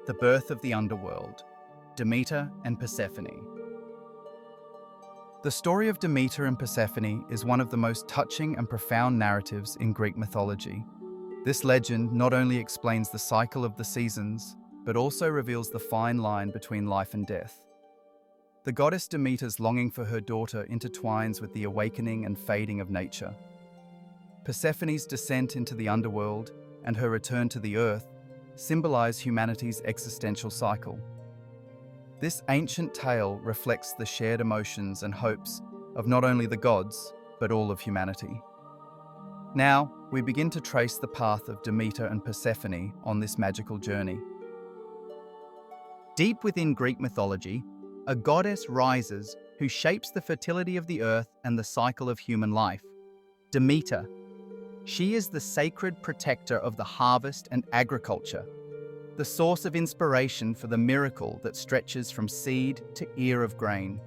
The birth of the underworld, Demeter and Persephone. The story of Demeter and Persephone is one of the most touching and profound narratives in Greek mythology. This legend not only explains the cycle of the seasons, but also reveals the fine line between life and death. The goddess Demeter's longing for her daughter intertwines with the awakening and fading of nature. Persephone's descent into the underworld and her return to the earth symbolize humanity's existential cycle. This ancient tale reflects the shared emotions and hopes of not only the gods, but all of humanity. Now, we begin to trace the path of Demeter and Persephone on this magical journey. Deep within Greek mythology, a goddess rises who shapes the fertility of the earth and the cycle of human life. Demeter. She is the sacred protector of the harvest and agriculture, the source of inspiration for the miracle that stretches from seed to ear of grain.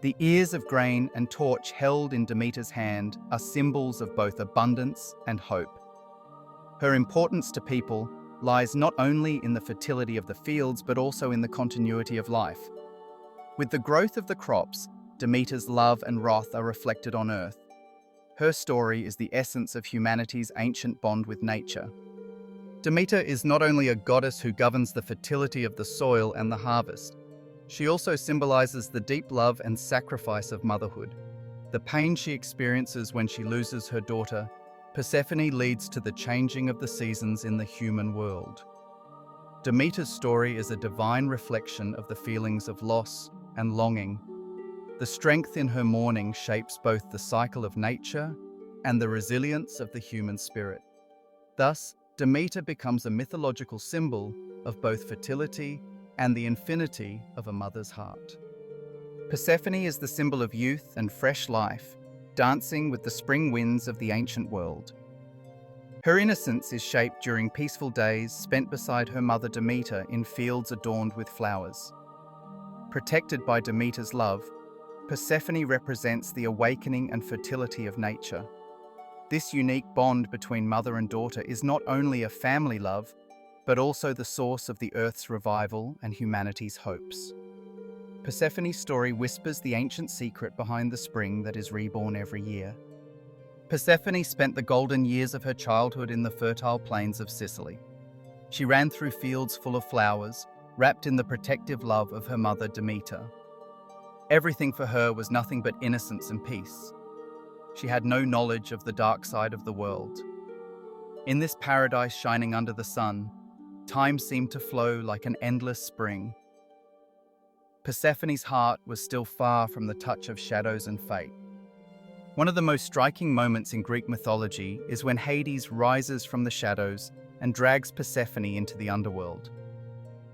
The ears of grain and torch held in Demeter's hand are symbols of both abundance and hope. Her importance to people lies not only in the fertility of the fields, but also in the continuity of life. With the growth of the crops, Demeter's love and wrath are reflected on earth. Her story is the essence of humanity's ancient bond with nature. Demeter is not only a goddess who governs the fertility of the soil and the harvest, she also symbolizes the deep love and sacrifice of motherhood. The pain she experiences when she loses her daughter, Persephone, leads to the changing of the seasons in the human world. Demeter's story is a divine reflection of the feelings of loss and longing. The strength in her mourning shapes both the cycle of nature and the resilience of the human spirit. Thus, Demeter becomes a mythological symbol of both fertility and the infinity of a mother's heart. Persephone is the symbol of youth and fresh life, dancing with the spring winds of the ancient world. Her innocence is shaped during peaceful days spent beside her mother Demeter in fields adorned with flowers. Protected by Demeter's love, Persephone represents the awakening and fertility of nature. This unique bond between mother and daughter is not only a family love, but also the source of the earth's revival and humanity's hopes. Persephone's story whispers the ancient secret behind the spring that is reborn every year. Persephone spent the golden years of her childhood in the fertile plains of Sicily. She ran through fields full of flowers, wrapped in the protective love of her mother Demeter. Everything for her was nothing but innocence and peace. She had no knowledge of the dark side of the world. In this paradise shining under the sun, time seemed to flow like an endless spring. Persephone's heart was still far from the touch of shadows and fate. One of the most striking moments in Greek mythology is when Hades rises from the shadows and drags Persephone into the underworld.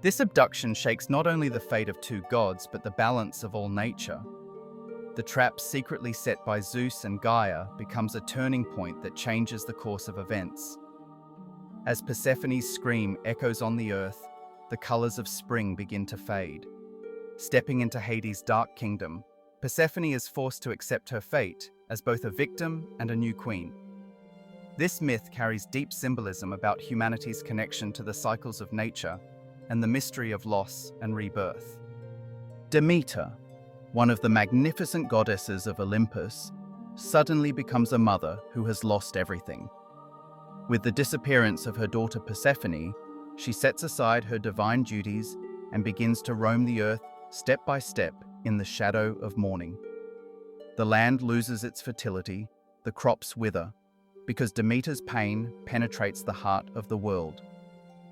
This abduction shakes not only the fate of two gods, but the balance of all nature. The trap secretly set by Zeus and Gaia becomes a turning point that changes the course of events. As Persephone's scream echoes on the earth, the colors of spring begin to fade. Stepping into Hades' dark kingdom, Persephone is forced to accept her fate as both a victim and a new queen. This myth carries deep symbolism about humanity's connection to the cycles of nature and the mystery of loss and rebirth. Demeter, one of the magnificent goddesses of Olympus, suddenly becomes a mother who has lost everything. With the disappearance of her daughter Persephone, she sets aside her divine duties and begins to roam the earth step by step in the shadow of mourning. The land loses its fertility, the crops wither, because Demeter's pain penetrates the heart of the world.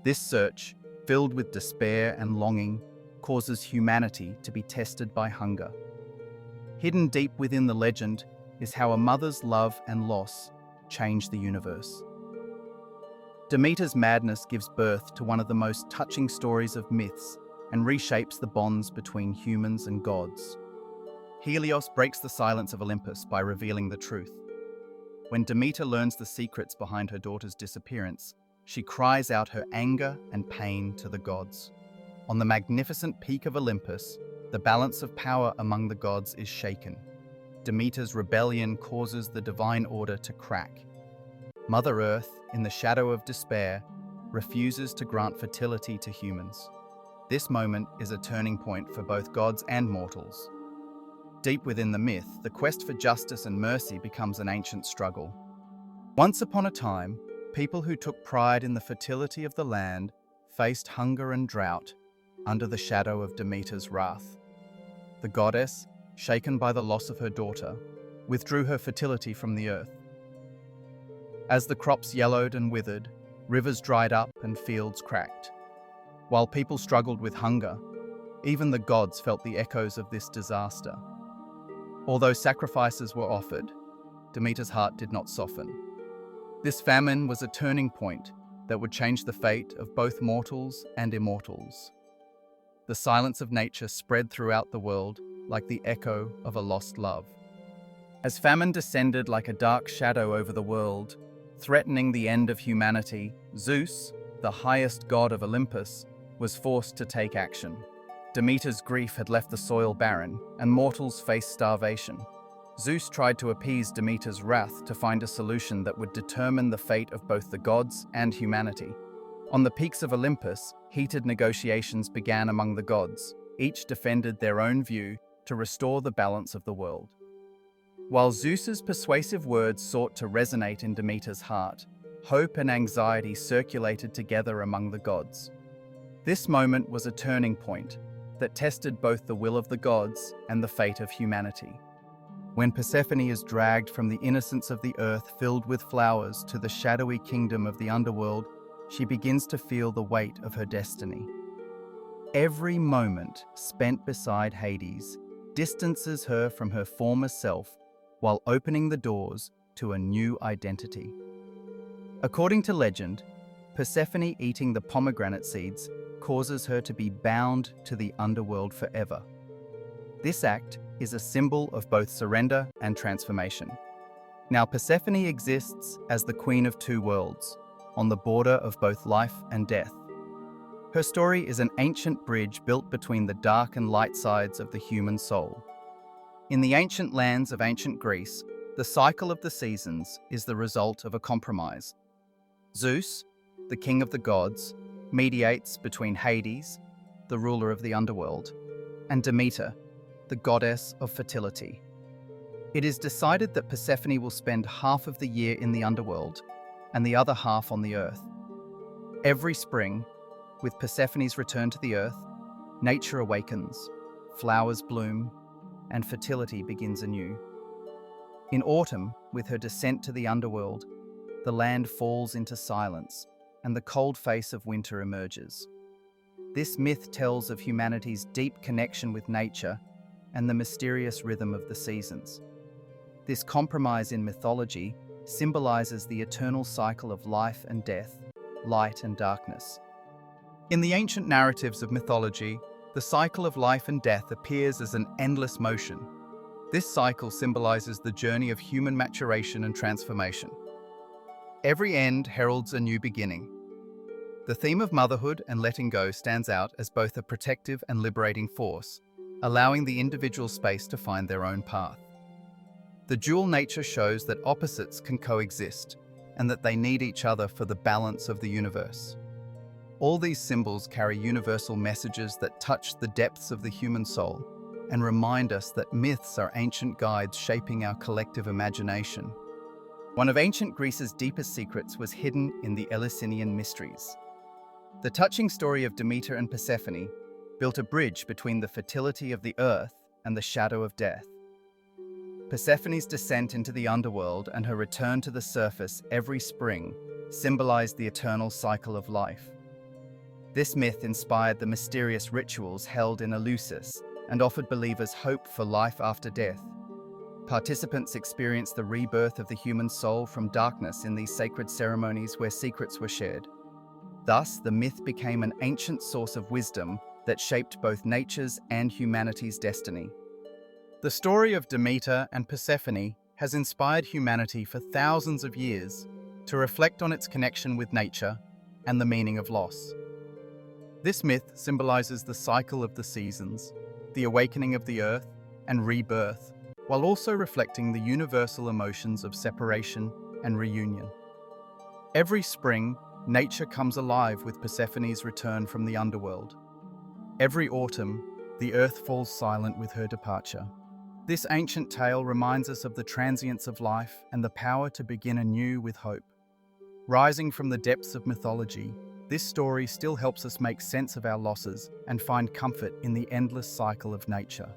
This search, filled with despair and longing, causes humanity to be tested by hunger. Hidden deep within the legend is how a mother's love and loss change the universe. Demeter's madness gives birth to one of the most touching stories of myths and reshapes the bonds between humans and gods. Helios breaks the silence of Olympus by revealing the truth. When Demeter learns the secrets behind her daughter's disappearance, she cries out her anger and pain to the gods. On the magnificent peak of Olympus, the balance of power among the gods is shaken. Demeter's rebellion causes the divine order to crack. Mother Earth, in the shadow of despair, refuses to grant fertility to humans. This moment is a turning point for both gods and mortals. Deep within the myth, the quest for justice and mercy becomes an ancient struggle. Once upon a time, people who took pride in the fertility of the land faced hunger and drought under the shadow of Demeter's wrath. The goddess, shaken by the loss of her daughter, withdrew her fertility from the earth. As the crops yellowed and withered, rivers dried up and fields cracked. While people struggled with hunger, even the gods felt the echoes of this disaster. Although sacrifices were offered, Demeter's heart did not soften. This famine was a turning point that would change the fate of both mortals and immortals. The silence of nature spread throughout the world like the echo of a lost love. As famine descended like a dark shadow over the world, threatening the end of humanity, Zeus, the highest god of Olympus, was forced to take action. Demeter's grief had left the soil barren, and mortals faced starvation. Zeus tried to appease Demeter's wrath to find a solution that would determine the fate of both the gods and humanity. On the peaks of Olympus, heated negotiations began among the gods. Each defended their own view to restore the balance of the world. While Zeus's persuasive words sought to resonate in Demeter's heart, hope and anxiety circulated together among the gods. This moment was a turning point that tested both the will of the gods and the fate of humanity. When Persephone is dragged from the innocence of the earth filled with flowers to the shadowy kingdom of the underworld, she begins to feel the weight of her destiny. Every moment spent beside Hades distances her from her former self while opening the doors to a new identity. According to legend, Persephone eating the pomegranate seeds causes her to be bound to the underworld forever. This act is a symbol of both surrender and transformation. Now, Persephone exists as the queen of two worlds, on the border of both life and death. Her story is an ancient bridge built between the dark and light sides of the human soul. In the ancient lands of ancient Greece, the cycle of the seasons is the result of a compromise. Zeus, the king of the gods, mediates between Hades, the ruler of the underworld, and Demeter, the goddess of fertility. It is decided that Persephone will spend half of the year in the underworld and the other half on the earth. Every spring, with Persephone's return to the earth, nature awakens, flowers bloom, and fertility begins anew. In autumn, with her descent to the underworld, the land falls into silence, and the cold face of winter emerges. This myth tells of humanity's deep connection with nature and the mysterious rhythm of the seasons. This compromise in mythology symbolizes the eternal cycle of life and death, light and darkness. In the ancient narratives of mythology, the cycle of life and death appears as an endless motion. This cycle symbolizes the journey of human maturation and transformation. Every end heralds a new beginning. The theme of motherhood and letting go stands out as both a protective and liberating force, allowing the individual space to find their own path. The dual nature shows that opposites can coexist and that they need each other for the balance of the universe. All these symbols carry universal messages that touch the depths of the human soul and remind us that myths are ancient guides shaping our collective imagination. One of ancient Greece's deepest secrets was hidden in the Eleusinian mysteries. The touching story of Demeter and Persephone built a bridge between the fertility of the earth and the shadow of death. Persephone's descent into the underworld and her return to the surface every spring symbolized the eternal cycle of life. This myth inspired the mysterious rituals held in Eleusis and offered believers hope for life after death. Participants experienced the rebirth of the human soul from darkness in these sacred ceremonies where secrets were shared. Thus, the myth became an ancient source of wisdom that shaped both nature's and humanity's destiny. The story of Demeter and Persephone has inspired humanity for thousands of years to reflect on its connection with nature and the meaning of loss. This myth symbolizes the cycle of the seasons, the awakening of the earth, and rebirth, while also reflecting the universal emotions of separation and reunion. Every spring, nature comes alive with Persephone's return from the underworld. Every autumn, the earth falls silent with her departure. This ancient tale reminds us of the transience of life and the power to begin anew with hope. Rising from the depths of mythology, this story still helps us make sense of our losses and find comfort in the endless cycle of nature.